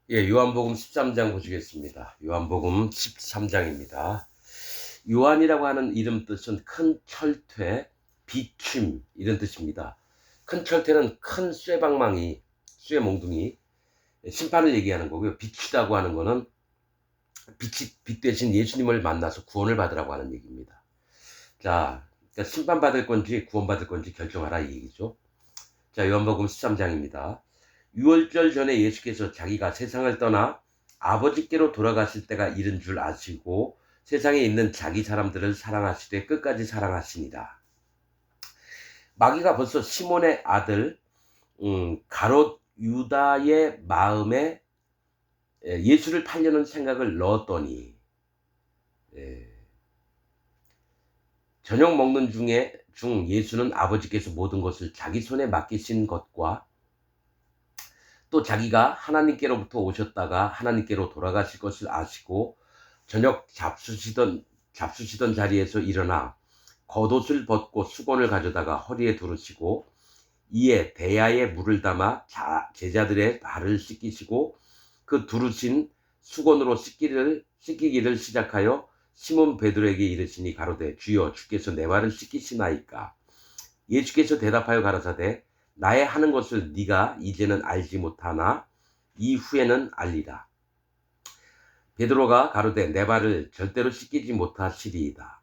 예, 요한복음 13장 보시겠습니다. 요한복음 13장입니다. 요한이라고 하는 이름 뜻은 큰 철퇴, 비춤 이런 뜻입니다. 큰 철퇴는 큰 쇠방망이, 쇠몽둥이, 심판을 얘기하는 거고요. 비추다고 하는 거는 빛 대신 예수님을 만나서 구원을 받으라고 하는 얘기입니다. 자, 그러니까 심판받을 건지 구원받을 건지 결정하라 이 얘기죠. 자, 요한복음 13장입니다. 유월절 전에 예수께서 자기가 세상을 떠나 아버지께로 돌아가실 때가 이른 줄 아시고 세상에 있는 자기 사람들을 사랑하시되 끝까지 사랑하시니라. 마귀가 벌써 시몬의 아들 가롯 유다의 마음에 예수를 팔려는 생각을 넣었더니 저녁 먹는 중 예수는 아버지께서 모든 것을 자기 손에 맡기신 것과 또 자기가 하나님께로부터 오셨다가 하나님께로 돌아가실 것을 아시고 저녁 잡수시던 자리에서 일어나 겉옷을 벗고 수건을 가져다가 허리에 두르시고 이에 대야에 물을 담아 제자들의 발을 씻기시고 그 두르신 수건으로 씻기기를 시작하여 시몬 베드로에게 이르시니 가로되 주여 주께서 내 발을 씻기시나이까. 예수께서 대답하여 가라사대 나의 하는 것을 네가 이제는 알지 못하나 이후에는 알리라. 베드로가 가로되 내 발을 절대로 씻기지 못하시리이다.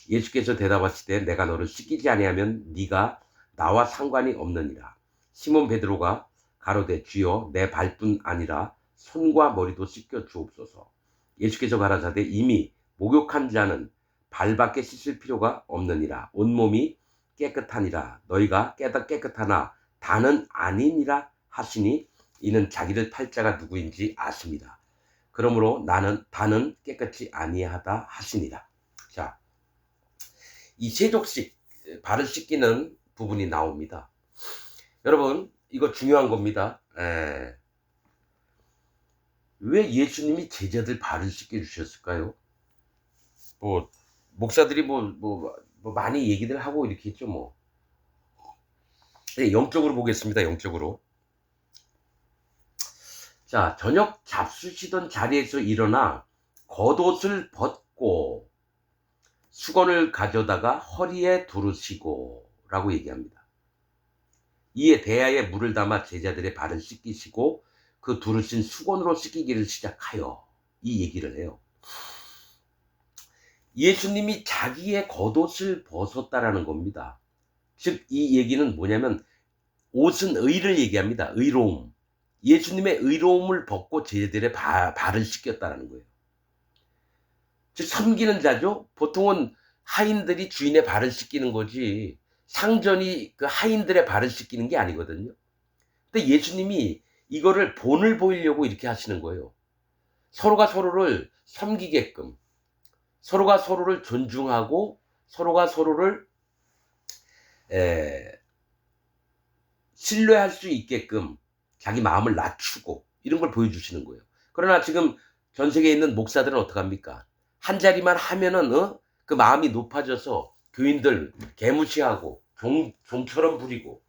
예수께서 대답하시되 내가 너를 씻기지 아니하면 네가 나와 상관이 없느니라. 시몬 베드로가 가로되 주여 내 발뿐 아니라 손과 머리도 씻겨 주옵소서. 예수께서 가라사대 이미 목욕한 자는 발밖에 씻을 필요가 없느니라. 온몸이 깨끗하니라. 너희가 깨끗하나 다는 아니니라 하시니 이는 자기를 팔 자가 누구인지 아십니다. 그러므로 다는 깨끗이 아니하다 하시니라. 자, 이 세족식 발을 씻기는 부분이 나옵니다. 여러분 이거 중요한 겁니다. 왜 예수님이 제자들 발을 씻겨 주셨을까요? 뭐 목사들이 뭐 많이 얘기들 하고 이렇게 했죠 뭐. 네, 영적으로 보겠습니다. 영적으로. 자, 저녁 잡수시던 자리에서 일어나 겉옷을 벗고 수건을 가져다가 허리에 두르시고 라고 얘기합니다. 이에 대야에 물을 담아 제자들의 발을 씻기시고 그 두르신 수건으로 씻기기를 시작하여 이 얘기를 해요. 예수님이 자기의 겉옷을 벗었다라는 겁니다. 즉 이 얘기는 뭐냐면 옷은 의를 얘기합니다. 의로움. 예수님의 의로움을 벗고 제자들의 발을 씻겼다는 거예요. 즉 섬기는 자죠. 보통은 하인들이 주인의 발을 씻기는 거지 상전이 그 하인들의 발을 씻기는 게 아니거든요. 근데 예수님이 이거를 본을 보이려고 이렇게 하시는 거예요. 서로가 서로를 섬기게끔, 서로가 서로를 존중하고 서로가 서로를 신뢰할 수 있게끔 자기 마음을 낮추고 이런 걸 보여주시는 거예요. 그러나 지금 전 세계에 있는 목사들은 어떡합니까? 한 자리만 하면은 그 마음이 높아져서 교인들 개무시하고 종처럼 부리고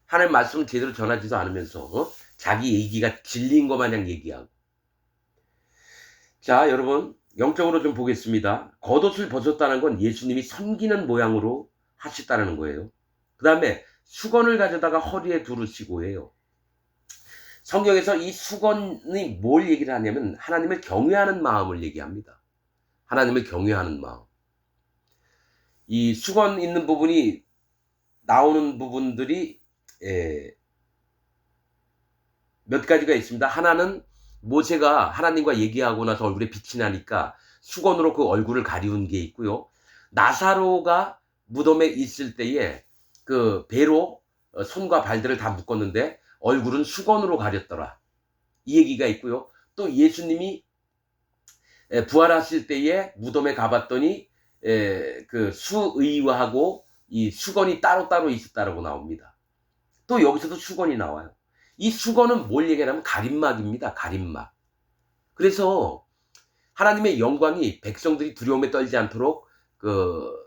하나님 말씀을 제대로 전하지도 않으면서 자기 얘기가 진리인 것 마냥 얘기하고. 자, 여러분 영적으로 좀 보겠습니다. 겉옷을 벗었다는 건 예수님이 섬기는 모양으로 하셨다는 거예요. 그 다음에 수건을 가져다가 허리에 두르시고 해요. 성경에서 이 수건이 뭘 얘기를 하냐면 하나님을 경외하는 마음을 얘기합니다. 하나님을 경외하는 마음. 이 수건 있는 부분이 나오는 부분들이 몇 가지가 있습니다. 하나는 모세가 하나님과 얘기하고 나서 얼굴에 빛이 나니까 수건으로 그 얼굴을 가리운 게 있고요. 나사로가 무덤에 있을 때에 그 배로 손과 발들을 다 묶었는데 얼굴은 수건으로 가렸더라. 이 얘기가 있고요. 또 예수님이 부활하실 때에 무덤에 가봤더니 그 수의하고 이 수건이 따로따로 있었다라고 나옵니다. 또 여기서도 수건이 나와요. 이 수건은 뭘 얘기하냐면 가림막입니다. 가림막. 그래서 하나님의 영광이 백성들이 두려움에 떨지 않도록 그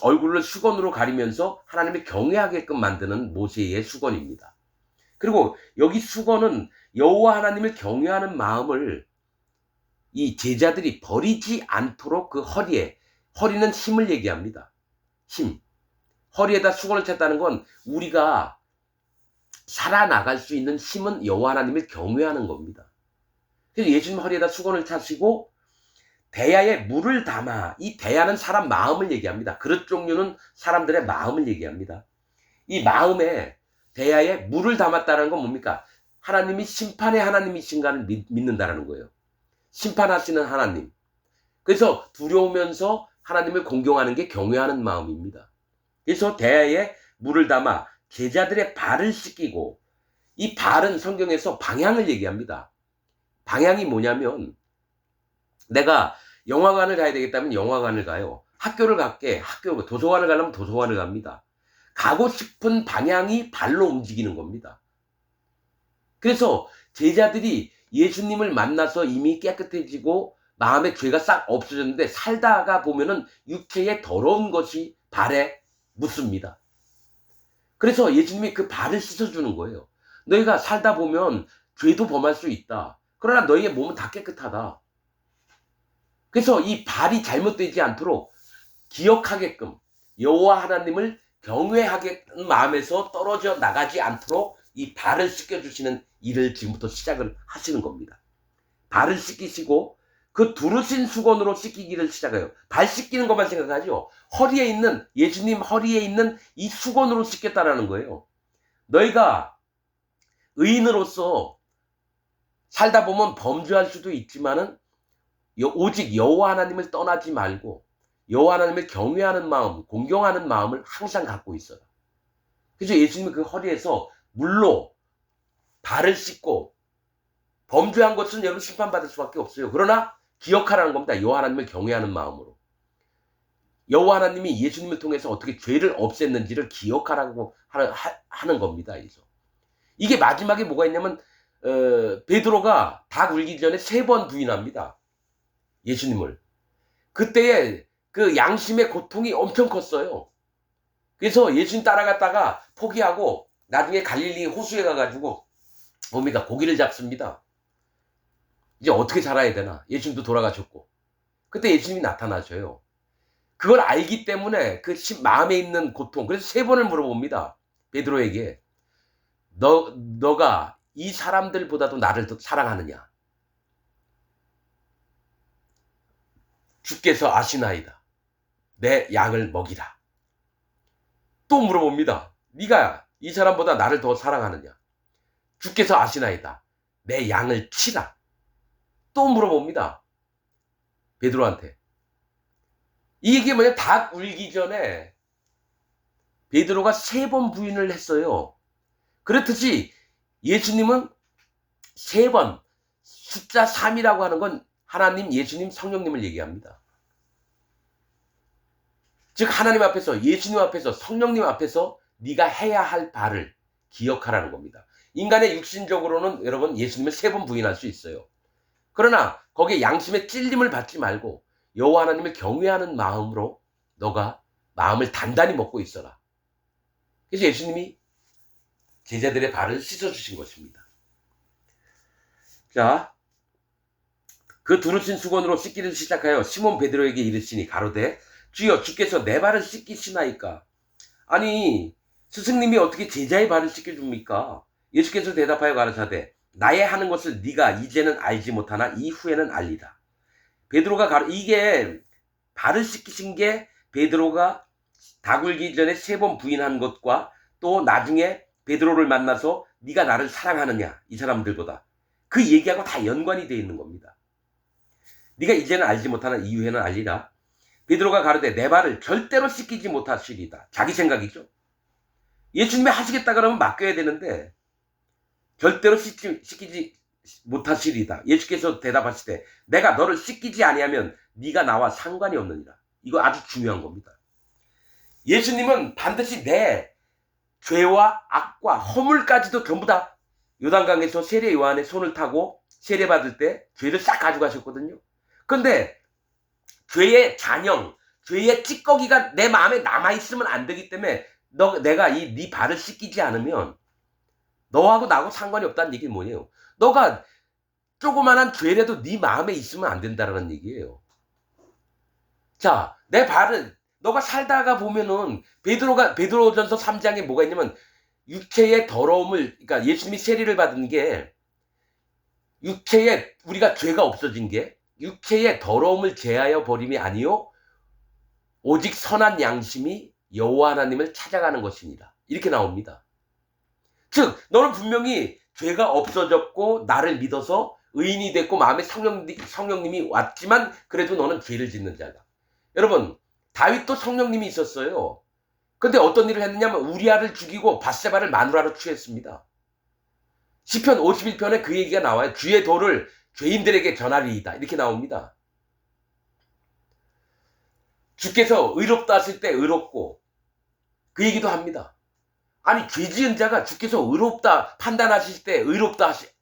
얼굴을 수건으로 가리면서 하나님을 경외하게끔 만드는 모세의 수건입니다. 그리고 여기 수건은 여호와 하나님을 경외하는 마음을 이 제자들이 버리지 않도록 그 허리는 힘을 얘기합니다. 힘. 허리에다 수건을 찼다는 건 우리가 살아나갈 수 있는 힘은 여호와 하나님을 경외하는 겁니다. 그래서 예수님 허리에다 수건을 차시고 대야에 물을 담아, 이 대야는 사람 마음을 얘기합니다. 그릇 종류는 사람들의 마음을 얘기합니다. 이 마음에 대야에 물을 담았다는 건 뭡니까? 하나님이 심판의 하나님이신가를 믿는다는 거예요. 심판하시는 하나님. 그래서 두려우면서 하나님을 공경하는 게 경외하는 마음입니다. 그래서 대야에 물을 담아 제자들의 발을 씻기고, 이 발은 성경에서 방향을 얘기합니다. 방향이 뭐냐면, 내가 영화관을 가야 되겠다면 영화관을 가요. 학교를 갈게. 도서관을 가려면 도서관을 갑니다. 가고 싶은 방향이 발로 움직이는 겁니다. 그래서 제자들이 예수님을 만나서 이미 깨끗해지고 마음의 죄가 싹 없어졌는데, 살다가 보면은 육체에 더러운 것이 발에 묻습니다. 그래서 예수님이 그 발을 씻어주는 거예요. 너희가 살다 보면 죄도 범할 수 있다. 그러나 너희의 몸은 다 깨끗하다. 그래서 이 발이 잘못되지 않도록 기억하게끔, 여호와 하나님을 경외하게끔 마음에서 떨어져 나가지 않도록 이 발을 씻겨주시는 일을 지금부터 시작을 하시는 겁니다. 발을 씻기시고 그 두르신 수건으로 씻기기를 시작해요. 발 씻기는 것만 생각하죠. 허리에 있는, 예수님 허리에 있는 이 수건으로 씻겠다라는 거예요. 너희가 의인으로서 살다 보면 범죄할 수도 있지만은 오직 여호와 하나님을 떠나지 말고 여호와 하나님을 경외하는 마음, 공경하는 마음을 항상 갖고 있어라. 그래서 예수님이 그 허리에서 물로 발을 씻고, 범죄한 것은 여러분 심판받을 수밖에 없어요. 그러나 기억하라는 겁니다. 여호와 하나님을 경외하는 마음으로. 여호와 하나님이 예수님을 통해서 어떻게 죄를 없앴는지를 기억하라고 하는 겁니다. 그래서 이게 마지막에 뭐가 있냐면, 베드로가 닭 울기 전에 3번 부인합니다. 예수님을. 그때의 그 양심의 고통이 엄청 컸어요. 그래서 예수님 따라갔다가 포기하고 나중에 갈릴리 호수에 가가지고 뭡니까? 고기를 잡습니다. 이제 어떻게 살아야 되나? 예수님도 돌아가셨고. 그때 예수님이 나타나셔요. 그걸 알기 때문에 그 마음에 있는 고통, 그래서 3번을 물어봅니다. 베드로에게. 너가 이 사람들보다도 나를 더 사랑하느냐? 주께서 아시나이다. 내 양을 먹이라. 또 물어봅니다. 네가 이 사람보다 나를 더 사랑하느냐? 주께서 아시나이다. 내 양을 치라. 또 물어봅니다. 베드로한테. 이게 뭐냐? 닭 울기 전에 베드로가 3번 부인을 했어요. 그렇듯이 예수님은 3번, 숫자 3이라고 하는 건 하나님, 예수님, 성령님을 얘기합니다. 즉 하나님 앞에서, 예수님 앞에서, 성령님 앞에서 네가 해야 할 바를 기억하라는 겁니다. 인간의 육신적으로는 여러분 예수님을 3번 부인할 수 있어요. 그러나 거기에 양심의 찔림을 받지 말고 여호와 하나님을 경외하는 마음으로 너가 마음을 단단히 먹고 있어라. 그래서 예수님이 제자들의 발을 씻어주신 것입니다. 자, 그 두르신 수건으로 씻기를 시작하여 시몬 베드로에게 이르시니 가로되 주여 주께서 내 발을 씻기시나이까? 아니 스승님이 어떻게 제자의 발을 씻겨줍니까? 예수께서 대답하여 가라사대 나의 하는 것을 네가 이제는 알지 못하나 이후에는 알리라. 베드로가 이게 발을 씻기신 게 베드로가 닭 울기 전에 3번 부인한 것과 또 나중에 베드로를 만나서 네가 나를 사랑하느냐 이 사람들보다, 그 얘기하고 다 연관이 되어 있는 겁니다. 네가 이제는 알지 못하나 이후에는 알리라. 베드로가 가로되 내 발을 절대로 씻기지 못하시리다. 자기 생각이죠. 예수님이 하시겠다 그러면 맡겨야 되는데 절대로 씻기지 못하시리다. 예수께서 대답하시되 내가 너를 씻기지 아니하면 네가 나와 상관이 없느니라. 이거 아주 중요한 겁니다. 예수님은 반드시 내 죄와 악과 허물까지도 전부 다 요단강에서 세례 요한의 손을 타고 세례 받을 때 죄를 싹 가져가셨거든요. 그런데 죄의 잔영, 죄의 찌꺼기가 내 마음에 남아있으면 안 되기 때문에 내가 네 발을 씻기지 않으면 너하고 나하고 상관이 없다는 얘기는 뭐예요? 너가 조그만한 죄라도 네 마음에 있으면 안 된다라는 얘기예요. 자, 내 발은 너가 살다가 보면은 베드로전서 3장에 뭐가 있냐면 육체의 더러움을, 그러니까 예수님이 세리를 받은 게 육체에 우리가 죄가 없어진 게 육체의 더러움을 제하여 버림이 아니요 오직 선한 양심이 여호와 하나님을 찾아가는 것이니라. 이렇게 나옵니다. 즉 너는 분명히 죄가 없어졌고 나를 믿어서 의인이 됐고 마음에 성령님이 왔지만 그래도 너는 죄를 짓는 자다. 여러분, 다윗도 성령님이 있었어요. 근데 어떤 일을 했느냐면 우리아를 죽이고 밧세바를 마누라로 취했습니다. 시편 51편에 그 얘기가 나와요. 주의 도를 죄인들에게 전하리이다. 이렇게 나옵니다. 주께서 의롭다 하실 때 의롭고 그 얘기도 합니다. 아니, 죄 지은 자가 주께서 의롭다 판단하실 때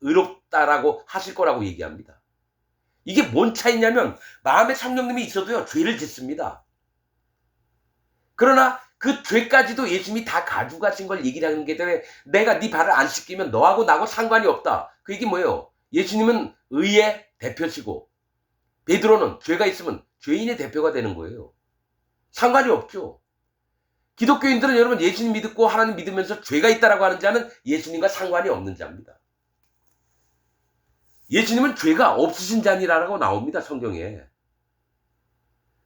의롭다라고 하실 거라고 얘기합니다. 이게 뭔 차이냐면 마음에 성령님이 있어도요 죄를 짓습니다. 그러나 그 죄까지도 예수님이 다 가져가신 걸 얘기를 하는 게 되면 내가 네 발을 안 씻기면 너하고 나하고 상관이 없다. 그 얘기 뭐예요? 예수님은 의의 대표시고 베드로는 죄가 있으면 죄인의 대표가 되는 거예요. 상관이 없죠. 기독교인들은 여러분 예수님 믿고 하나님 믿으면서 죄가 있다라고 하는 자는 예수님과 상관이 없는 자입니다. 예수님은 죄가 없으신 자니라고 나옵니다, 성경에.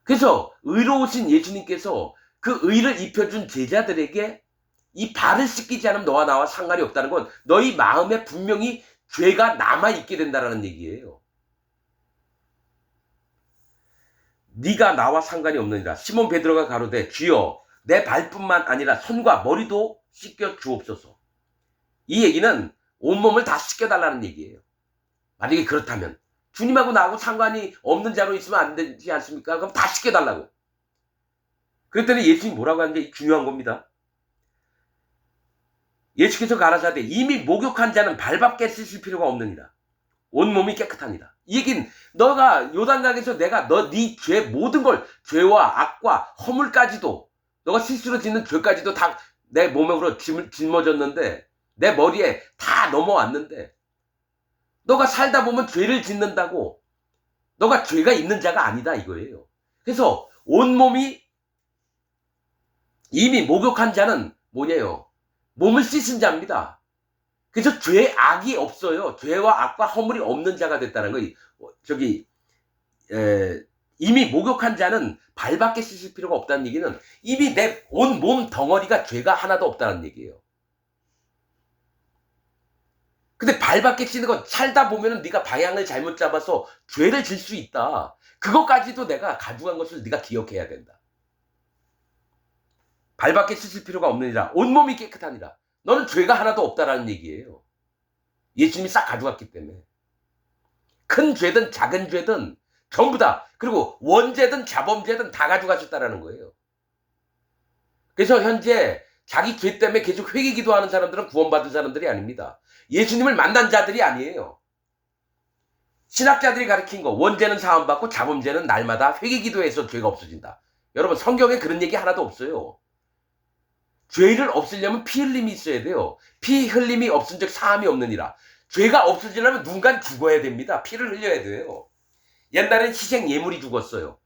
그래서 의로우신 예수님께서 그 의를 입혀준 제자들에게 이 발을 씻기지 않으면 너와 나와 상관이 없다는 건 너희 마음에 분명히 죄가 남아있게 된다는 얘기예요. 네가 나와 상관이 없느니라. 시몬 베드로가 가로되 주여 내 발뿐만 아니라 손과 머리도 씻겨 주옵소서. 이 얘기는 온몸을 다 씻겨달라는 얘기예요. 만약에 그렇다면 주님하고 나하고 상관이 없는 자로 있으면 안 되지 않습니까? 그럼 다 씻겨달라고. 그랬더니 예수님이 뭐라고 하는 게 중요한 겁니다. 예수께서 가라사대 이미 목욕한 자는 발밖에 씻을 필요가 없느니라. 온몸이 깨끗하니라. 이 얘기는 너가 요단강에서 내가 네 죄 모든 걸 죄와 악과 허물까지도 너가 실수로 짓는 죄까지도 다 내 몸으로 짊어졌는데 내 머리에 다 넘어왔는데 너가 살다 보면 죄를 짓는다고 너가 죄가 있는 자가 아니다 이거예요. 그래서 온몸이 이미 목욕한 자는 뭐냐요? 몸을 씻은 자입니다. 그래서 죄 악이 없어요. 죄와 악과 허물이 없는 자가 됐다는 거예요. 이미 목욕한 자는 발밖에 씻을 필요가 없다는 얘기는 이미 내 온 몸 덩어리가 죄가 하나도 없다는 얘기예요. 근데 발밖에 씻는 건 살다 보면은 네가 방향을 잘못 잡아서 죄를 질 수 있다. 그것까지도 내가 가져간 것을 네가 기억해야 된다. 발밖에 씻을 필요가 없느니라. 온몸이 깨끗하니라. 너는 죄가 하나도 없다라는 얘기예요. 예수님이 싹 가져갔기 때문에. 큰 죄든 작은 죄든 전부 다, 그리고 원죄든 자범죄든 다 가져가셨다라는 거예요. 그래서 현재 자기 죄 때문에 계속 회개 기도하는 사람들은 구원받은 사람들이 아닙니다. 예수님을 만난 자들이 아니에요. 신학자들이 가르친 거 원죄는 사함받고 자범죄는 날마다 회개 기도해서 죄가 없어진다. 여러분 성경에 그런 얘기 하나도 없어요. 죄를 없애려면 피 흘림이 있어야 돼요. 피 흘림이 없은 즉 사함이 없느니라. 죄가 없어지려면 누군가 죽어야 됩니다. 피를 흘려야 돼요. 옛날엔 희생 예물이 죽었어요.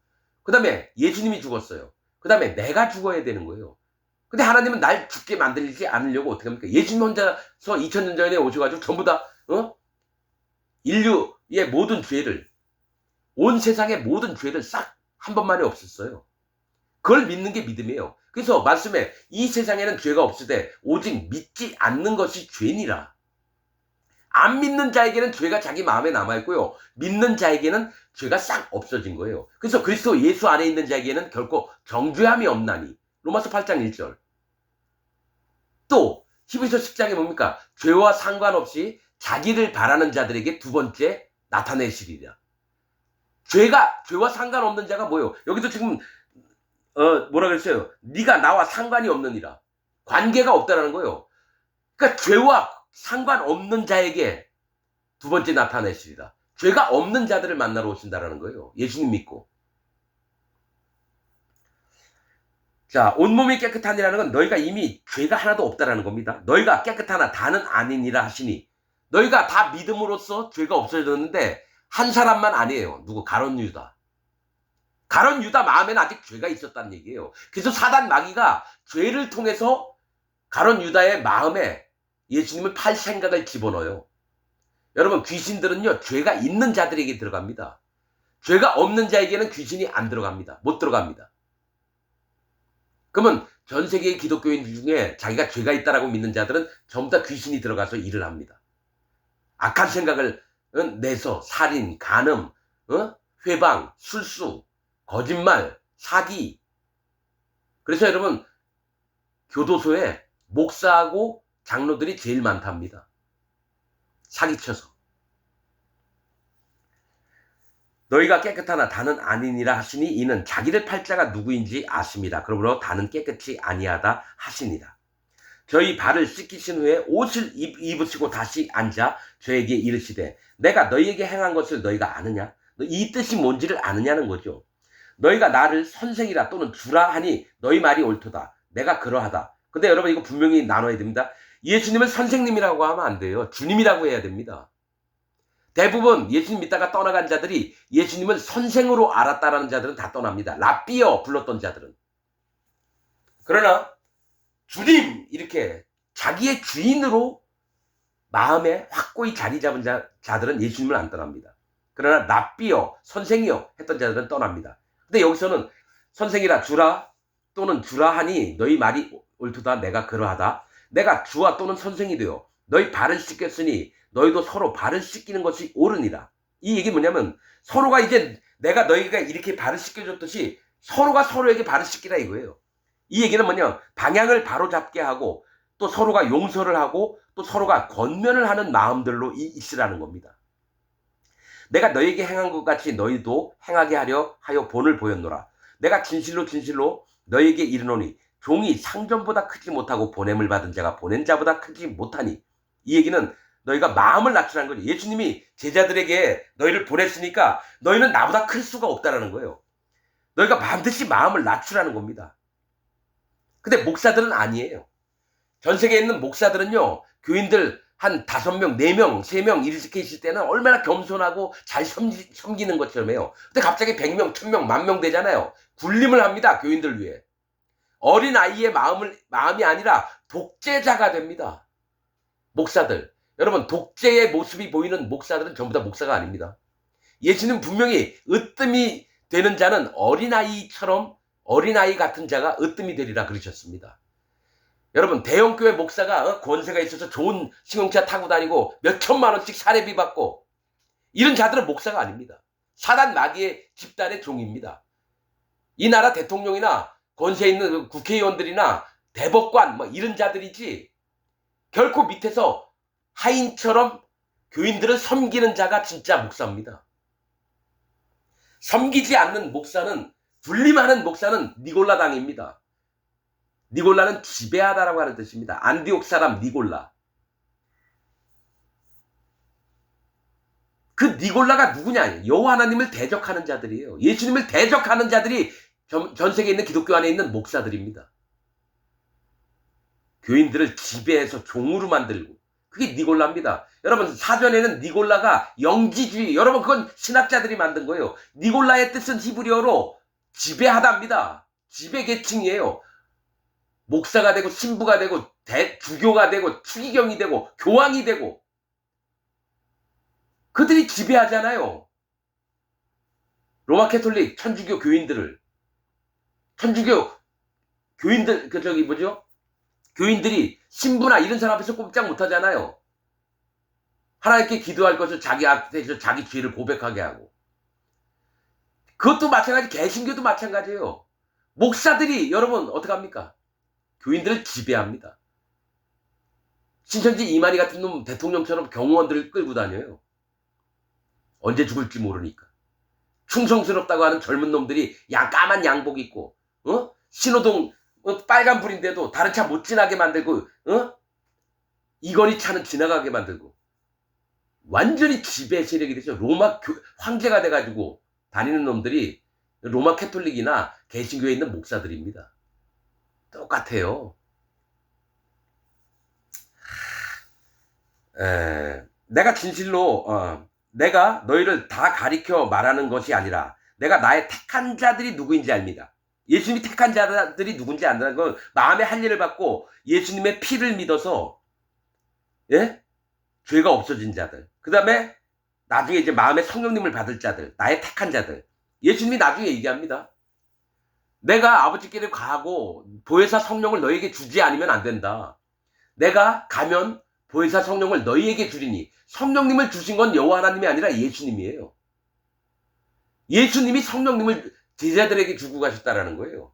그 다음에 예수님이 죽었어요. 그 다음에 내가 죽어야 되는 거예요. 근데 하나님은 날 죽게 만들지 않으려고 어떻게 합니까? 예수님 혼자서 2000년 전에 오셔가지고 전부 다 인류의 모든 죄를, 온 세상의 모든 죄를 싹 한 번만에 없앴어요. 그걸 믿는 게 믿음이에요. 그래서 말씀에 이 세상에는 죄가 없으되 오직 믿지 않는 것이 죄니라. 안 믿는 자에게는 죄가 자기 마음에 남아있고요. 믿는 자에게는 죄가 싹 없어진 거예요. 그래서 그리스도 예수 안에 있는 자에게는 결코 정죄함이 없나니. 로마서 8장 1절. 또 히브리서 10장에 뭡니까? 죄와 상관없이 자기를 바라는 자들에게 두 번째 나타내시리라. 죄와 상관없는 자가 뭐예요? 여기도 지금 뭐라 그랬어요? 네가 나와 상관이 없느니라. 관계가 없다라는 거예요. 그러니까 죄와 상관없는 자에게 두 번째 나타내시리라. 죄가 없는 자들을 만나러 오신다라는 거예요. 예수님 믿고. 자, 온몸이 깨끗하니라는 건 너희가 이미 죄가 하나도 없다라는 겁니다. 너희가 깨끗하나 다는 아니니라 하시니 너희가 다 믿음으로써 죄가 없어졌는데 한 사람만 아니에요. 누구? 가룟 유다. 가룟 유다 마음에는 아직 죄가 있었다는 얘기예요. 그래서 사단 마귀가 죄를 통해서 가룟 유다의 마음에 예수님을 팔 생각을 집어넣어요. 여러분, 귀신들은요, 죄가 있는 자들에게 들어갑니다. 죄가 없는 자에게는 귀신이 안 들어갑니다. 못 들어갑니다. 그러면 전 세계의 기독교인 중에 자기가 죄가 있다라고 믿는 자들은 전부 다 귀신이 들어가서 일을 합니다. 악한 생각을 내서 살인, 간음, 회방, 술수, 거짓말, 사기. 그래서 여러분, 교도소에 목사하고 장로들이 제일 많답니다. 사기쳐서. 너희가 깨끗하나 다는 아니니라 하시니 이는 자기를 팔 자가 누구인지 아십니다. 그러므로 다는 깨끗이 아니하다 하시니라. 저희 발을 씻기신 후에 옷을 입으시고 다시 앉아 저에게 이르시되 내가 너희에게 행한 것을 너희가 아느냐? 이 뜻이 뭔지를 아느냐는 거죠. 너희가 나를 선생이라 또는 주라 하니 너희 말이 옳도다. 내가 그러하다. 근데 여러분 이거 분명히 나눠야 됩니다. 예수님을 선생님이라고 하면 안 돼요. 주님이라고 해야 됩니다. 대부분 예수님 믿다가 떠나간 자들이 예수님을 선생으로 알았다라는 자들은 다 떠납니다. 라삐어 불렀던 자들은. 그러나 주님 이렇게 자기의 주인으로 마음에 확고히 자리 잡은 자들은 예수님을 안 떠납니다. 그러나 라삐어 선생이여 했던 자들은 떠납니다. 근데 여기서는 선생이라 주라 또는 주라 하니 너희 말이 옳도다. 내가 그러하다. 내가 주와 또는 선생이 되어 너희 발을 씻겼으니 너희도 서로 발을 씻기는 것이 옳으니라. 이 얘기는 뭐냐면 서로가 이제 내가 너희가 이렇게 발을 씻겨줬듯이 서로가 서로에게 발을 씻기라 이거예요. 이 얘기는 뭐냐, 방향을 바로잡게 하고 또 서로가 용서를 하고 또 서로가 권면을 하는 마음들로 있으라는 겁니다. 내가 너희에게 행한 것 같이 너희도 행하게 하여 본을 보였노라. 내가 진실로 진실로 너희에게 이르노니 종이 상전보다 크지 못하고 보냄을 받은 자가 보낸 자보다 크지 못하니. 이 얘기는 너희가 마음을 낮추라는 거죠. 예수님이 제자들에게 너희를 보냈으니까 너희는 나보다 클 수가 없다라는 거예요. 너희가 반드시 마음을 낮추라는 겁니다. 근데 목사들은 아니에요. 전 세계에 있는 목사들은요, 교인들 한 5명, 4명, 3명 이렇게 있을 때는 얼마나 겸손하고 잘 섬기는 것처럼 해요. 근데 갑자기 100명, 1000명, 10,000명 되잖아요. 굴림을 합니다. 교인들 위해. 어린 아이의 마음이 아니라 독재자가 됩니다. 목사들. 여러분, 독재의 모습이 보이는 목사들은 전부 다 목사가 아닙니다. 예수님 분명히 으뜸이 되는 자는 어린아이 같은 자가 으뜸이 되리라 그러셨습니다. 여러분, 대형교회 목사가 권세가 있어서 좋은 승용차 타고 다니고 몇 천만 원씩 사례비 받고 이런 자들은 목사가 아닙니다. 사단 마귀의 집단의 종입니다. 이 나라 대통령이나 권세 있는 국회의원들이나 대법관 이런 자들이지 결코 밑에서 하인처럼 교인들을 섬기는 자가 진짜 목사입니다. 섬기지 않는 목사는, 군림하는 목사는 니골라당입니다. 니골라는 지배하다라고 하는 뜻입니다. 안디옥 사람 니골라. 그 니골라가 누구냐? 여호와 하나님을 대적하는 자들이에요. 예수님을 대적하는 자들이 전 세계에 있는 기독교 안에 있는 목사들입니다. 교인들을 지배해서 종으로 만들고 그게 니골라입니다. 여러분, 사전에는 니골라가 영지주의, 여러분 그건 신학자들이 만든 거예요. 니골라의 뜻은 히브리어로 지배하다입니다. 지배계층이에요. 목사가 되고 신부가 되고 주교가 되고 추기경이 되고 교황이 되고 그들이 지배하잖아요. 로마 캐톨릭 천주교 교인들을, 천주교 교인들 교인들이 신부나 이런 사람 앞에서 꼼짝 못하잖아요. 하나님께 기도할 것을 자기 앞에서 자기 죄를 고백하게 하고. 그것도 마찬가지, 개신교도 마찬가지예요. 목사들이 여러분 어떻게 합니까? 교인들을 지배합니다. 신천지 이만희 같은 놈 대통령처럼 경호원들을 끌고 다녀요. 언제 죽을지 모르니까. 충성스럽다고 하는 젊은 놈들이 까만 양복 입고 신호등 빨간불인데도 다른 차 못 지나게 만들고 이건희 차는 지나가게 만들고 완전히 지배 세력이 되죠. 로마 황제가 돼가지고 다니는 놈들이 로마 캐톨릭이나 개신교에 있는 목사들입니다. 똑같아요. 내가 진실로 내가 너희를 다 가리켜 말하는 것이 아니라 내가 나의 택한 자들이 누구인지 압니다. 예수님이 택한 자들이 누군지 안다는 건 마음의 할례를 받고 예수님의 피를 믿어서 예? 죄가 없어진 자들. 그 다음에 나중에 이제 마음의 성령님을 받을 자들, 나의 택한 자들. 예수님이 나중에 얘기합니다. 내가 아버지께로 가고 보혜사 성령을 너희에게 주지 않으면 안 된다. 내가 가면 보혜사 성령을 너희에게 주리니 성령님을 주신 건 여호와 하나님이 아니라 예수님이에요. 예수님이 성령님을 제자들에게 주고 가셨다라는 거예요.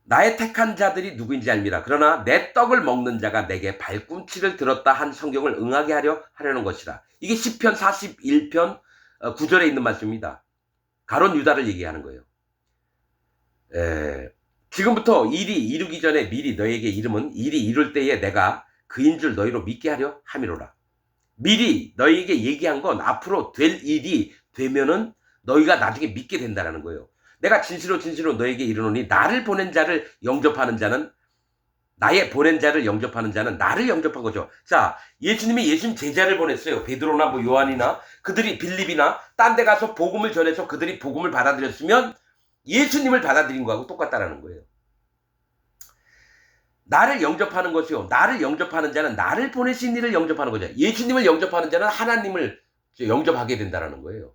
나의 택한 자들이 누구인지 알미라. 그러나 내 떡을 먹는 자가 내게 발꿈치를 들었다 한 성경을 응하게 하려는 것이라. 이게 시편 41편 9절에 있는 말씀입니다. 가론 유다를 얘기하는 거예요. 지금부터 일이 이루기 전에 미리 너에게 이름은 일이 이룰 때에 내가 그인 줄 너희로 믿게 하려 함이로라. 미리 너희에게 얘기한 건 앞으로 될 일이 되면은 너희가 나중에 믿게 된다라는 거예요. 내가 진실로 진실로 너에게 이르노니 나를 보낸 자를 영접하는 자는 나의 보낸 자를 영접하는 자는 나를 영접한 거죠. 자, 예수님이 예수님 제자를 보냈어요. 베드로나 뭐 요한이나 그들이 빌립이나 딴 데 가서 복음을 전해서 그들이 복음을 받아들였으면 예수님을 받아들인 거하고 똑같다라는 거예요. 나를 영접하는 것이요. 나를 영접하는 자는 나를 보내신 이를 영접하는 거죠. 예수님을 영접하는 자는 하나님을 영접하게 된다는 거예요.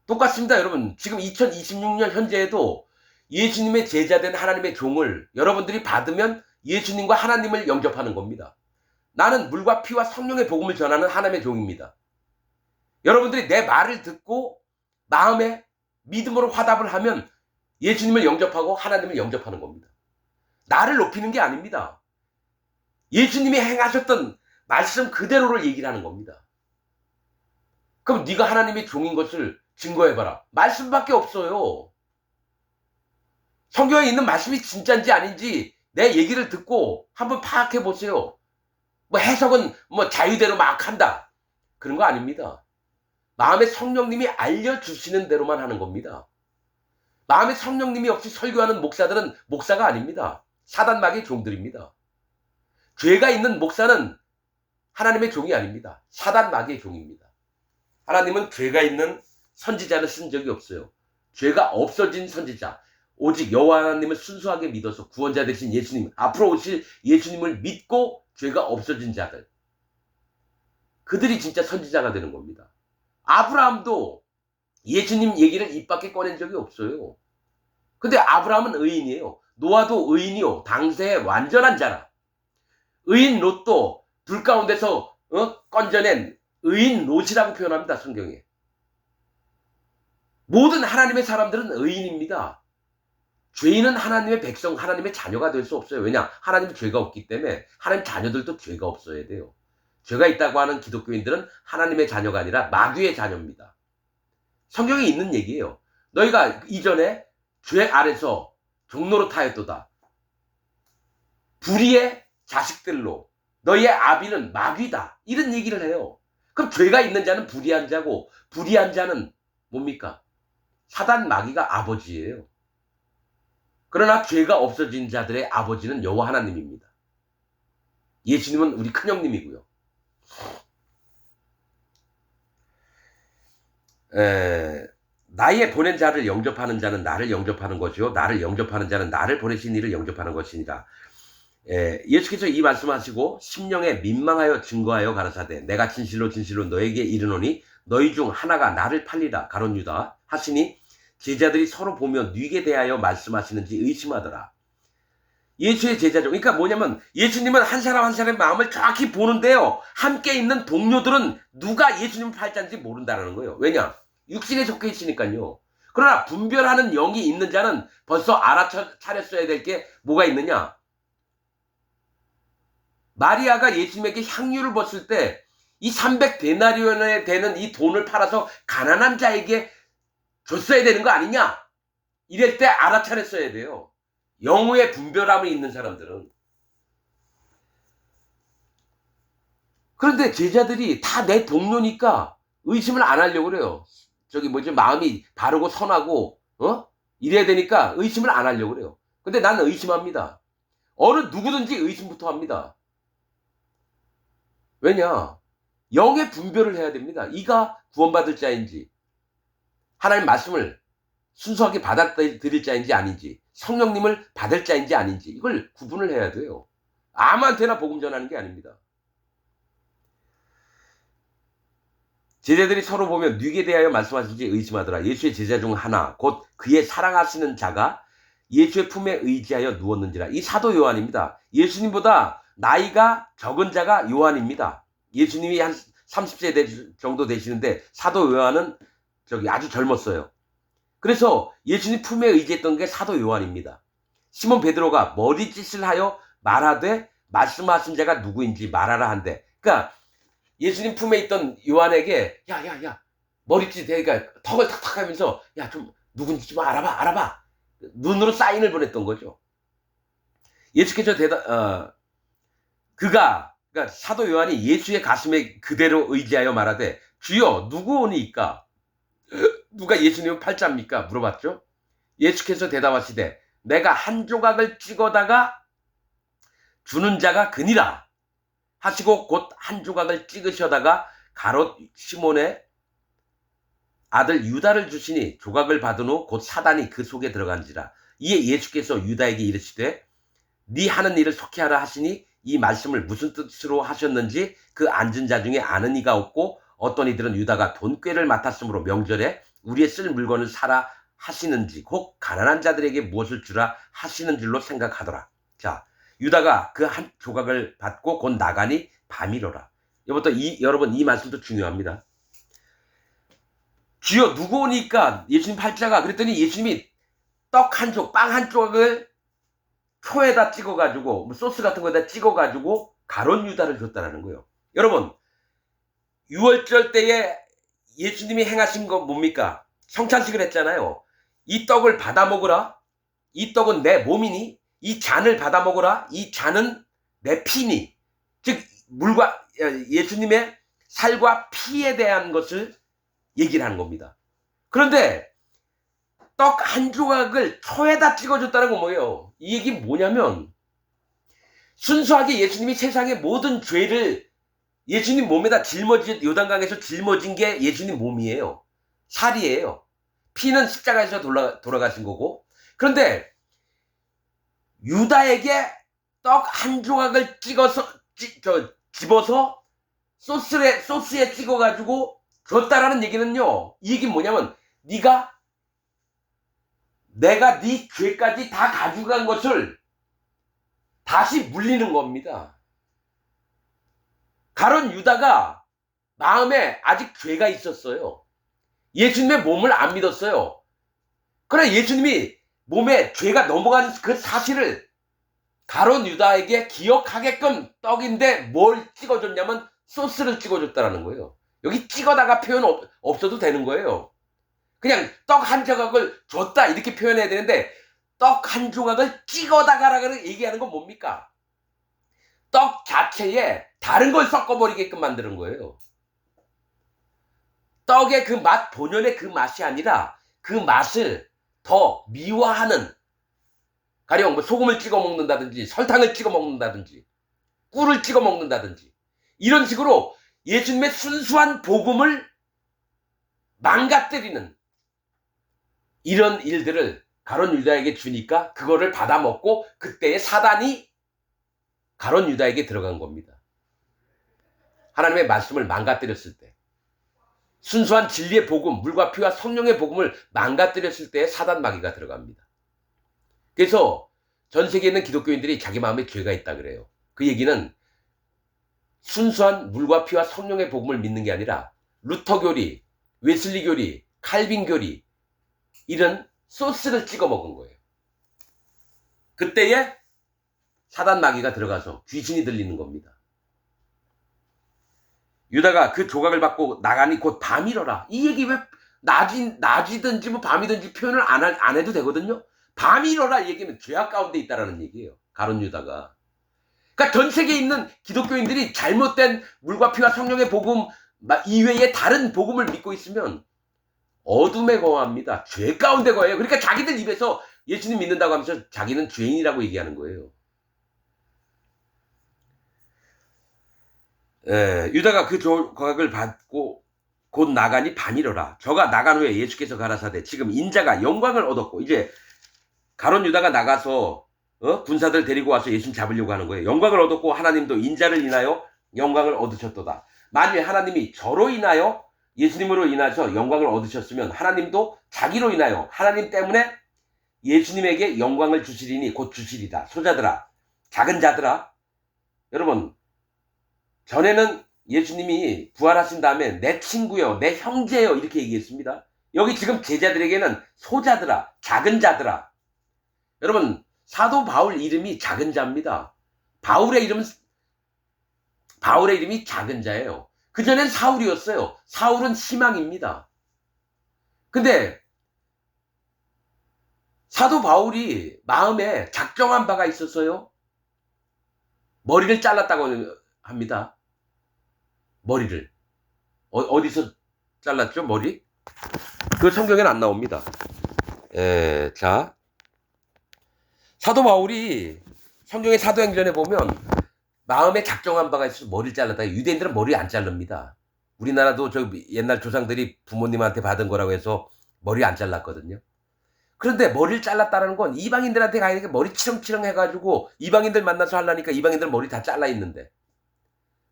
똑같습니다, 여러분. 지금 2026년 현재에도 예수님의 제자된 하나님의 종을 여러분들이 받으면 예수님과 하나님을 영접하는 겁니다. 나는 물과 피와 성령의 복음을 전하는 하나님의 종입니다. 여러분들이 내 말을 듣고 마음에 믿음으로 화답을 하면 예수님을 영접하고 하나님을 영접하는 겁니다. 나를 높이는 게 아닙니다. 예수님이 행하셨던 말씀 그대로를 얘기를 하는 겁니다. 그럼 네가 하나님의 종인 것을 증거해봐라. 말씀밖에 없어요. 성경에 있는 말씀이 진짜인지 아닌지 내 얘기를 듣고 한번 파악해 보세요. 뭐 해석은 뭐 자유대로 막 한다. 그런 거 아닙니다. 마음의 성령님이 알려주시는 대로만 하는 겁니다. 마음의 성령님이 없이 설교하는 목사들은 목사가 아닙니다. 사단마귀의 종들입니다. 죄가 있는 목사는 하나님의 종이 아닙니다. 사단마귀의 종입니다. 하나님은 죄가 있는 선지자를 쓴 적이 없어요. 죄가 없어진 선지자, 오직 여호와 하나님을 순수하게 믿어서 구원자 되신 예수님, 앞으로 오실 예수님을 믿고 죄가 없어진 자들, 그들이 진짜 선지자가 되는 겁니다. 아브라함도 예수님 얘기를 입 밖에 꺼낸 적이 없어요. 근데 아브라함은 의인이에요. 노아도 의인이요. 당세의 완전한 자라. 의인 롯도 불 가운데서 건져낸 의인 롯이라고 표현합니다, 성경에. 모든 하나님의 사람들은 의인입니다. 죄인은 하나님의 백성, 하나님의 자녀가 될 수 없어요. 왜냐? 하나님은 죄가 없기 때문에 하나님 자녀들도 죄가 없어야 돼요. 죄가 있다고 하는 기독교인들은 하나님의 자녀가 아니라 마귀의 자녀입니다. 성경에 있는 얘기예요. 너희가 이전에 죄 아래서 종로로 타였도다. 불의의 자식들로 너희의 아비는 마귀다. 이런 얘기를 해요. 그럼 죄가 있는 자는 불의한 자고 불의한 자는 뭡니까? 사단 마귀가 아버지예요. 그러나 죄가 없어진 자들의 아버지는 여호와 하나님입니다. 예수님은 우리 큰형님이고요. 나의 보낸 자를 영접하는 자는 나를 영접하는 것이요 나를 영접하는 자는 나를 보내신 이를 영접하는 것이니라. 예수께서 이 말씀하시고 심령에 민망하여 증거하여 가라사대 내가 진실로 진실로 너에게 이르노니 너희 중 하나가 나를 팔리라 가론 유다 하시니 제자들이 서로 보며 뉘게 대하여 말씀하시는지 의심하더라. 예수의 제자죠. 그러니까 뭐냐면 예수님은 한 사람 한 사람의 마음을 정확히 보는데요. 함께 있는 동료들은 누가 예수님을 팔자인지 모른다는 거예요. 왜냐? 육신에 적혀 있으니까요. 그러나 분별하는 영이 있는 자는 벌써 알아차렸어야 될 게 뭐가 있느냐? 마리아가 예수님에게 향유를 벗을 때 이 300데나리온에 되는 이 돈을 팔아서 가난한 자에게 줬어야 되는 거 아니냐? 이럴 때 알아차렸어야 돼요. 영의 분별함이 있는 사람들은. 그런데 제자들이 다 내 동료니까 의심을 안 하려고 그래요. 마음이 바르고 선하고 이래야 되니까 의심을 안 하려고 그래요. 근데 나는 의심합니다. 어느 누구든지 의심부터 합니다. 왜냐? 영의 분별을 해야 됩니다. 이가 구원받을 자인지, 하나님 말씀을 순수하게 받아들일 자인지 아닌지, 성령님을 받을 자인지 아닌지, 이걸 구분을 해야 돼요. 아무한테나 복음 전하는 게 아닙니다. 제자들이 서로 보며 뉘게 대하여 말씀하신지 의심하더라. 예수의 제자 중 하나 곧 그의 사랑하시는 자가 예수의 품에 의지하여 누웠는지라. 이 사도 요한입니다. 예수님보다 나이가 적은 자가 요한입니다. 예수님이 한 30세 정도 되시는데 사도 요한은 아주 젊었어요. 그래서 예수님 품에 의지했던 게 사도 요한입니다. 시몬 베드로가 머리짓을 하여 말하되 말씀하신 자가 누구인지 말하라 한대. 그러니까 예수님 품에 있던 요한에게 야 머리짓 그러니까 턱을 탁탁 하면서 야 좀 누군지 좀 알아봐 눈으로 사인을 보냈던 거죠. 예수께서 그러니까 사도 요한이 예수의 가슴에 그대로 의지하여 말하되 주여 누구오니까 누가 예수님은 팔자입니까? 물어봤죠. 예수께서 대답하시되 내가 한 조각을 찍어다가 주는 자가 그니라 하시고 곧 한 조각을 찍으셔다가 가롯 시몬의 아들 유다를 주시니 조각을 받은 후 곧 사단이 그 속에 들어간지라. 이에 예수께서 유다에게 이르시되 네 하는 일을 속히 하라 하시니 이 말씀을 무슨 뜻으로 하셨는지 그 앉은 자 중에 아는 이가 없고 어떤 이들은 유다가 돈꾀를 맡았으므로 명절에 우리의 쓸 물건을 사라 하시는지 곧 가난한 자들에게 무엇을 주라 하시는 줄로 생각하더라. 자, 유다가 그 한 조각을 받고 곧 나가니 밤이로라. 여러분 이 말씀도 중요합니다. 주여 누구 오니까 예수님 팔자가 그랬더니 예수님이 떡 한 쪽, 빵 한 쪽을 초에다 찍어가지고 소스 같은 거에다 찍어가지고 가롯 유다를 줬다라는 거예요. 여러분 6월절 때에 예수님이 행하신 거 뭡니까? 성찬식을 했잖아요. 이 떡을 받아 먹으라. 이 떡은 내 몸이니 이 잔을 받아 먹으라. 이 잔은 내 피니. 즉 예수님의 살과 피에 대한 것을 얘기를 하는 겁니다. 그런데 떡 한 조각을 초에다 찍어줬다는 건 뭐예요? 이 얘기 뭐냐면 순수하게 예수님이 세상의 모든 죄를 예수님 몸에다 요단강에서 짊어진 게 예수님 몸이에요. 살이에요. 피는 십자가에서 돌아가신 거고. 그런데 유다에게 떡 한 조각을 집어서 소스에 찍어가지고 줬다라는 얘기는요. 이 얘기 뭐냐면 내가 네 죄까지 다 가져간 것을 다시 물리는 겁니다. 가론 유다가 마음에 아직 죄가 있었어요. 예수님의 몸을 안 믿었어요. 그래 예수님이 몸에 죄가 넘어간 그 사실을 가론 유다에게 기억하게끔 떡인데 뭘 찍어줬냐면 소스를 찍어줬다는 거예요. 여기 찍어다가 표현 없어도 되는 거예요. 그냥 떡 한 조각을 줬다 이렇게 표현해야 되는데 떡 한 조각을 찍어다가라고 얘기하는 건 뭡니까? 떡 자체에 다른 걸 섞어버리게끔 만드는 거예요. 떡의 그 맛, 본연의 그 맛이 아니라 그 맛을 더 미화하는, 가령 소금을 찍어 먹는다든지 설탕을 찍어 먹는다든지 꿀을 찍어 먹는다든지 이런 식으로 예수님의 순수한 복음을 망가뜨리는 이런 일들을 가론 유다에게 주니까 그거를 받아 먹고 그때의 사단이 가론 유다에게 들어간 겁니다. 하나님의 말씀을 망가뜨렸을 때, 순수한 진리의 복음, 물과 피와 성령의 복음을 망가뜨렸을 때 사단 마귀가 들어갑니다. 그래서 전 세계에 있는 기독교인들이 자기 마음에 죄가 있다 그래요. 그 얘기는 순수한 물과 피와 성령의 복음을 믿는 게 아니라 루터 교리, 웨슬리 교리, 칼빈 교리 이런 소스를 찍어 먹은 거예요. 그때에 사단 마귀가 들어가서 귀신이 들리는 겁니다. 유다가 그 조각을 받고 나가니 곧 밤이러라. 이 얘기 왜 낮이든지 밤이든지 표현을 안 해도 되거든요. 밤이러라 얘기는 죄악 가운데 있다라는 얘기예요. 가론 유다가. 그러니까 전 세계에 있는 기독교인들이 잘못된 물과 피와 성령의 복음 이외에 다른 복음을 믿고 있으면 어둠에 거합니다. 죄 가운데 거해요. 그러니까 자기들 입에서 예수님 믿는다고 하면서 자기는 죄인이라고 얘기하는 거예요. 유다가 그 조각을 받고 곧 나가니 반이러라. 저가 나간 후에 예수께서 가라사대 지금 인자가 영광을 얻었고 이제 가룟 유다가 나가서 군사들 데리고 와서 예수님 잡으려고 하는 거예요. 영광을 얻었고 하나님도 인자를 인하여 영광을 얻으셨도다. 만일 하나님이 저로 인하여 예수님으로 인하여 영광을 얻으셨으면 하나님도 자기로 인하여 하나님 때문에 예수님에게 영광을 주시리니 곧 주시리다. 소자들아, 작은 자들아. 여러분, 전에는 예수님이 부활하신 다음에 내 친구요, 내 형제요 이렇게 얘기했습니다. 여기 지금 제자들에게는 소자들아, 작은 자들아. 여러분, 사도 바울 이름이 작은 자입니다. 바울의 이름이 작은 자예요. 그전엔 사울이었어요. 사울은 희망입니다. 근데 사도 바울이 마음에 작정한 바가 있었어요. 머리를 잘랐다고 합니다. 머리를. 어디서 잘랐죠? 머리? 그 성경에는 안 나옵니다. 자, 사도 바울이 성경의 사도행전에 보면 마음에 작정한 바가 있어서 머리를 잘랐다. 유대인들은 머리 안 자릅니다. 우리나라도 저 옛날 조상들이 부모님한테 받은 거라고 해서 머리 안 잘랐거든요. 그런데 머리를 잘랐다는 건 이방인들한테 가니까 머리 치렁치렁 해가지고 이방인들 만나서 하려니까 이방인들 머리 다 잘라 있는데.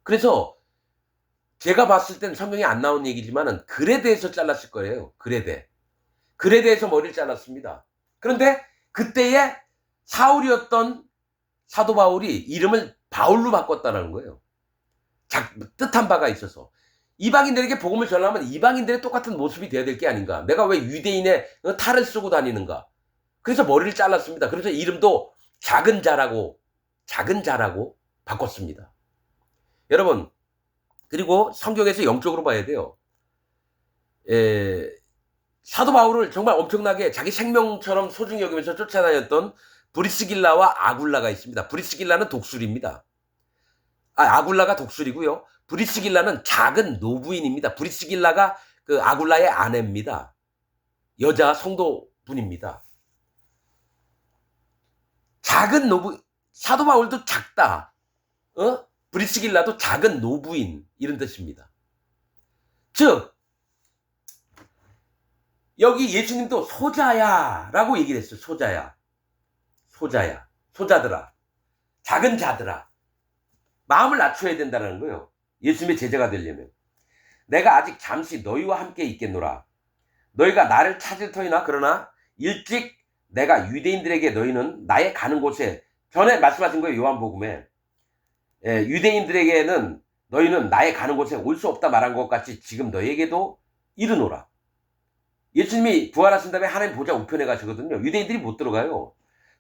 그래서 제가 봤을 땐 성경에 안 나온 얘기지만은 글에 대해서 잘랐을 거예요. 글에 대해서 머리를 잘랐습니다. 그런데 그때에 사울이었던 사도 바울이 이름을 바울로 바꿨다는 거예요. 뜻한 바가 있어서. 이방인들에게 복음을 전하면 이방인들의 똑같은 모습이 되어야 될 게 아닌가. 내가 왜 유대인의 탈을 쓰고 다니는가. 그래서 머리를 잘랐습니다. 그래서 이름도 작은 자라고 바꿨습니다. 여러분, 그리고 성경에서 영적으로 봐야 돼요. 사도 바울을 정말 엄청나게 자기 생명처럼 소중히 여기면서 쫓아다녔던 브리스길라와 아굴라가 있습니다. 브리스길라는 독수리입니다. 아굴라가 독수리고요. 브리스길라는 작은 노부인입니다. 브리스길라가 그 아굴라의 아내입니다. 여자 성도분입니다. 작은 노부, 사도 바울도 작다. 브리스길라도 작은 노부인 이런 뜻입니다. 즉 여기 예수님도 소자야라고 얘기를 했어요. 소자들아, 작은 자들아. 마음을 낮춰야 된다는 거예요. 예수님의 제자가 되려면. 내가 아직 잠시 너희와 함께 있겠노라. 너희가 나를 찾을 터이나 그러나 일찍 내가 유대인들에게 너희는 나의 가는 곳에, 전에 말씀하신 거예요. 요한복음에. 유대인들에게는 너희는 나의 가는 곳에 올 수 없다 말한 것 같이 지금 너희에게도 이르노라. 예수님이 부활하신 다음에 하나님 보좌 우편에 가시거든요. 유대인들이 못 들어가요.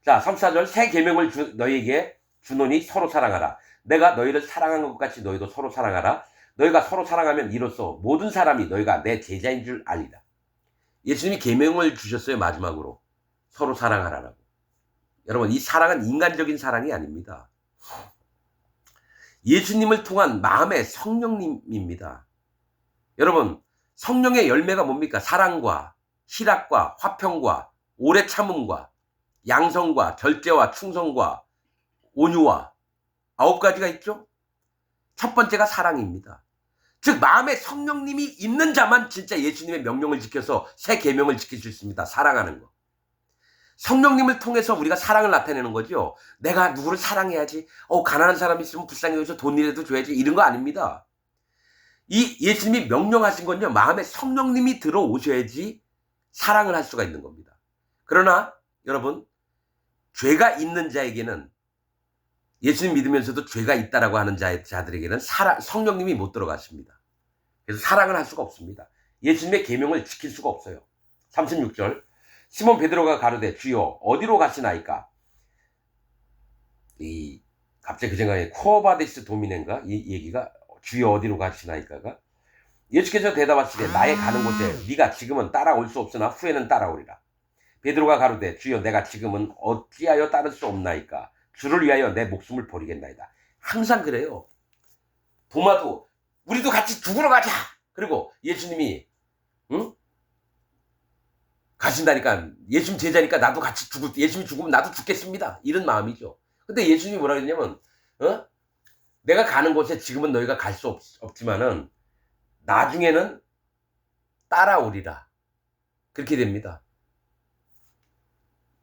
자, 3, 4절 새 계명을 너희에게 주노니 서로 사랑하라. 내가 너희를 사랑한 것 같이 너희도 서로 사랑하라. 너희가 서로 사랑하면 이로써 모든 사람이 너희가 내 제자인 줄 알리라. 예수님이 계명을 주셨어요. 마지막으로. 서로 사랑하라라고. 여러분, 이 사랑은 인간적인 사랑이 아닙니다. 예수님을 통한 마음의 성령님입니다. 여러분, 성령의 열매가 뭡니까? 사랑과 희락과 화평과 오래 참음과 양성과 절제와 충성과 온유와 9가지가 있죠? 첫 번째가 사랑입니다. 즉 마음에 성령님이 있는 자만 진짜 예수님의 명령을 지켜서 새 계명을 지킬 수 있습니다. 사랑하는 거. 성령님을 통해서 우리가 사랑을 나타내는 거죠. 내가 누구를 사랑해야지. 가난한 사람이 있으면 불쌍히 여기서 돈이라도 줘야지. 이런 거 아닙니다. 이 예수님이 명령하신 건요. 마음에 성령님이 들어오셔야지 사랑을 할 수가 있는 겁니다. 그러나 여러분, 죄가 있는 자에게는, 예수님 믿으면서도 죄가 있다라고 하는 자들에게는 성령님이 못 들어가십니다. 그래서 사랑을 할 수가 없습니다. 예수님의 계명을 지킬 수가 없어요. 36절 시몬 베드로가 가로되 주여 어디로 가시나이까? 갑자기 그 생각에 쿠어바디스 도미네인가? 이 얘기가 주여 어디로 가시나이까가? 예수께서 대답하시되 나의 가는 곳에 네가 지금은 따라올 수 없으나 후에는 따라오리라. 베드로가 가로되 주여 내가 지금은 어찌하여 따를 수 없나이까? 주를 위하여 내 목숨을 버리겠나이다. 항상 그래요. 도마도 우리도 같이 죽으러 가자. 그리고 예수님이 가신다니까, 예수님 제자니까 나도 같이 예수님이 죽으면 나도 죽겠습니다. 이런 마음이죠. 근데 예수님이 뭐라 그랬냐면 내가 가는 곳에 지금은 너희가 갈 수 없지만은 나중에는 따라오리라. 그렇게 됩니다.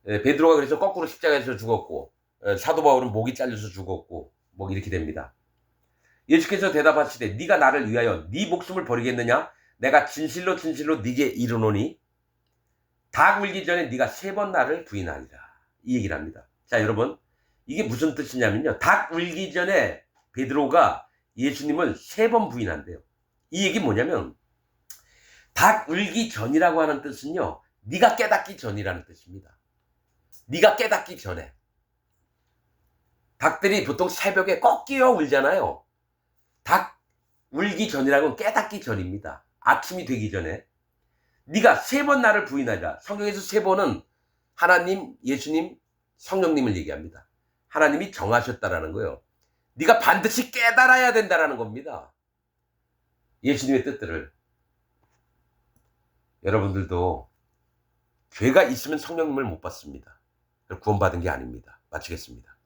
베드로가 그래서 거꾸로 십자가에서 죽었고, 사도 바울은 목이 잘려서 죽었고, 뭐 이렇게 됩니다. 예수께서 대답하시되 네가 나를 위하여 네 목숨을 버리겠느냐? 내가 진실로 진실로 네게 이르노니 닭 울기 전에 네가 3번 나를 부인하리라. 이 얘기를 합니다. 자, 여러분, 이게 무슨 뜻이냐면요, 닭 울기 전에 베드로가 예수님을 3번 부인한대요. 이 얘기 뭐냐면 닭 울기 전이라고 하는 뜻은요, 네가 깨닫기 전이라는 뜻입니다. 네가 깨닫기 전에. 닭들이 보통 새벽에 꼭 끼어 울잖아요. 닭 울기 전이라고는 깨닫기 전입니다. 아침이 되기 전에. 네가 3번 나를 부인하리라. 성경에서 3번은 하나님, 예수님, 성령님을 얘기합니다. 하나님이 정하셨다라는 거예요. 네가 반드시 깨달아야 된다라는 겁니다. 예수님의 뜻들을. 여러분들도 죄가 있으면 성령님을 못 받습니다. 구원받은 게 아닙니다. 마치겠습니다.